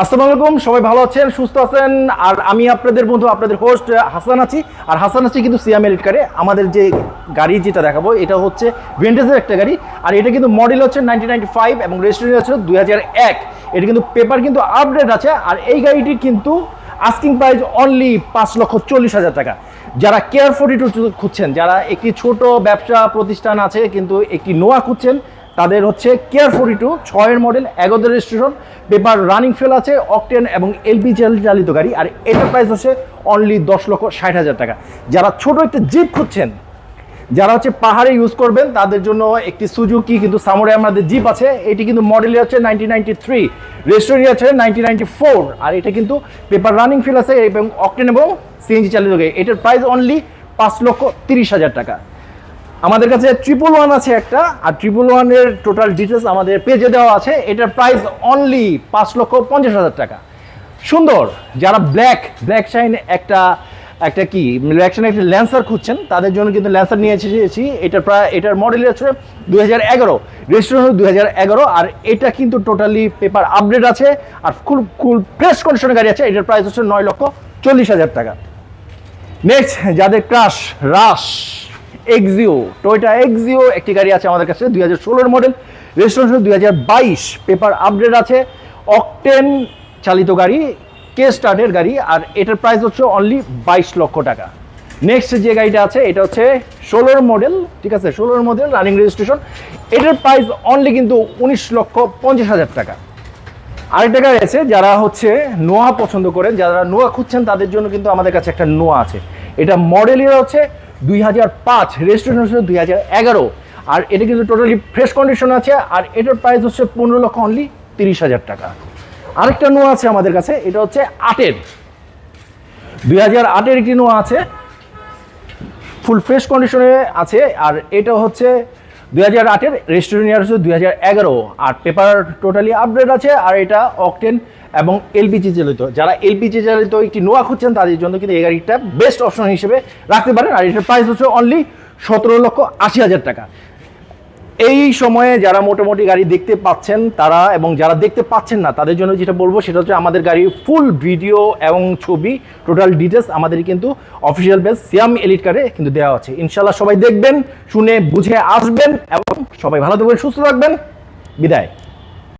আসসালামু আলাইকুম, সবাই ভালো আছেন, সুস্থ আছেন। আর আমি আপনাদের বন্ধু, আপনাদের হোস্ট হাসান আছি। আর হাসান আছি কিন্তু সিয়াম এলিট কারে। আমাদের যে গাড়ি যেটা দেখাবো এটা হচ্ছে ভিন্টেজের একটা গাড়ি। আর এটা কিন্তু মডেল হচ্ছে 1995 এবং রেজিস্ট্রেশন হচ্ছে 2001। এটা কিন্তু পেপার কিন্তু আপডেট আছে। আর এই গাড়িটি কিন্তু আস্কিং প্রাইস অনলি 5,40,000 টাকা। যারা কেয়ার 42 খুঁজছেন, যারা একটি ছোট ব্যবসা প্রতিষ্ঠান আছে কিন্তু একটি নোয়া খুঁজছেন, তাদের হচ্ছে care 42 6 model, 11 registration, paper running fail আছে, অকটেন এবং এলপিজি চালিত গাড়ি। আর এটার প্রাইস হচ্ছে অনলি 10,60,000 টাকা। যারা ছোট একটা জিপ খুঁজছেন, যারা হচ্ছে পাহাড়ে ইউজ করবেন, তাদের জন্য একটি সুজুকি কিন্তু সামুরাই আমাদের জিপ আছে। এটি কিন্তু মডেল হচ্ছে 1993, রেজিস্ট্রেশন আছে 1994। আর এটা কিন্তু পেপার রানিং ফিল আছে এবং অকটেন এবং সিএনজি চালিত গাড়ি। এটার প্রাইস অনলি 5,30,000 টাকা। আমাদের কাছে 111 আছে একটা, আর 111 টোটাল ডিটেলস আমাদের পেজে দেওয়া আছে। এটার প্রাইস অনলি 5,50,000 টাকা। সুন্দর, যারা ব্ল্যাক শাইন একটা কি ব্ল্যাক শাইন একটা ল্যান্সার খুঁজছেন, তাদের জন্য কিন্তু ল্যান্সার নিয়ে এসেছি। এটার মডেল হচ্ছে 2011, রেজিস্ট্রেশন 2011। আর এটা কিন্তু টোটালি পেপার আপডেট আছে আর ফুল ফ্রেশ কন্ডিশনের গাড়ি আছে। এটার প্রাইস হচ্ছে 9,40,000 টাকা। নেক্সট, যাদের রাশ এক্সিও, টয়োটা এক্সিও একটি গাড়ি আছে আমাদের কাছে, 2016 মডেল, রেজিস্ট্রেশন 2022, পেপার আপডেট আছে, অকটেন চালিত গাড়ি, কে স্টার্টের গাড়ি। আর এটার প্রাইস হচ্ছে অনলি 22 লক্ষ টাকা। নেক্সট যে গাড়িটা আছে এটা হচ্ছে 16 মডেল, ঠিক আছে, 16 মডেল রানিং রেজিস্ট্রেশন। এটার প্রাইস অনলি কিন্তু 19,50,000 টাকা। আরেকটা গাড়ি আছে, যারা হচ্ছে নোয়া পছন্দ করেন, যারা নোয়া খুঁজছেন, তাদের জন্য কিন্তু আমাদের কাছে একটা নোয়া আছে। এটা মডেল ইয়ার হচ্ছে 2005, রেজিস্ট্রেশন হচ্ছে 2011। আর এটা কিন্তু টোটালি ফ্রেশ কন্ডিশন আছে। আর এটার প্রাইস হচ্ছে 15,30,000 টাকা। আরেকটা নোয়া আছে আমাদের কাছে, এটা হচ্ছে 2008 একটি নোয়া আছে, ফুল ফ্রেশ কন্ডিশনে আছে। আর এটা হচ্ছে 2008, রেজিস্ট্রেশন ইয়ার হচ্ছে 2011। আর পেপার টোটালি আপডেট আছে। আর এটা অকটেন এবং এলপিজি চালিত। যারা এলপিজি চালিত একটি নোয়া খুঁজছেন, তাদের জন্য কিন্তু এই গাড়িটা বেস্ট অপশন হিসেবে রাখতে পারেন। আর এটার প্রাইস হচ্ছে অনলি 17,80,000 টাকা। এই সময়ে যারা মোটামুটি গাড়ি দেখতে পাচ্ছেন তারা, এবং যারা দেখতে পাচ্ছেন না, তাদের জন্য যেটা বলবো সেটা হচ্ছে আমাদের গাড়ির ফুল ভিডিও এবং ছবি টোটাল ডিটেলস আমাদের কিন্তু অফিসিয়াল পেজ সিয়াম এলিট কারে কিন্তু দেওয়া আছে। ইনশাল্লাহ সবাই দেখবেন, শুনে বুঝে আসবেন এবং সবাই ভালো থাকবেন, সুস্থ থাকবেন। বিদায়।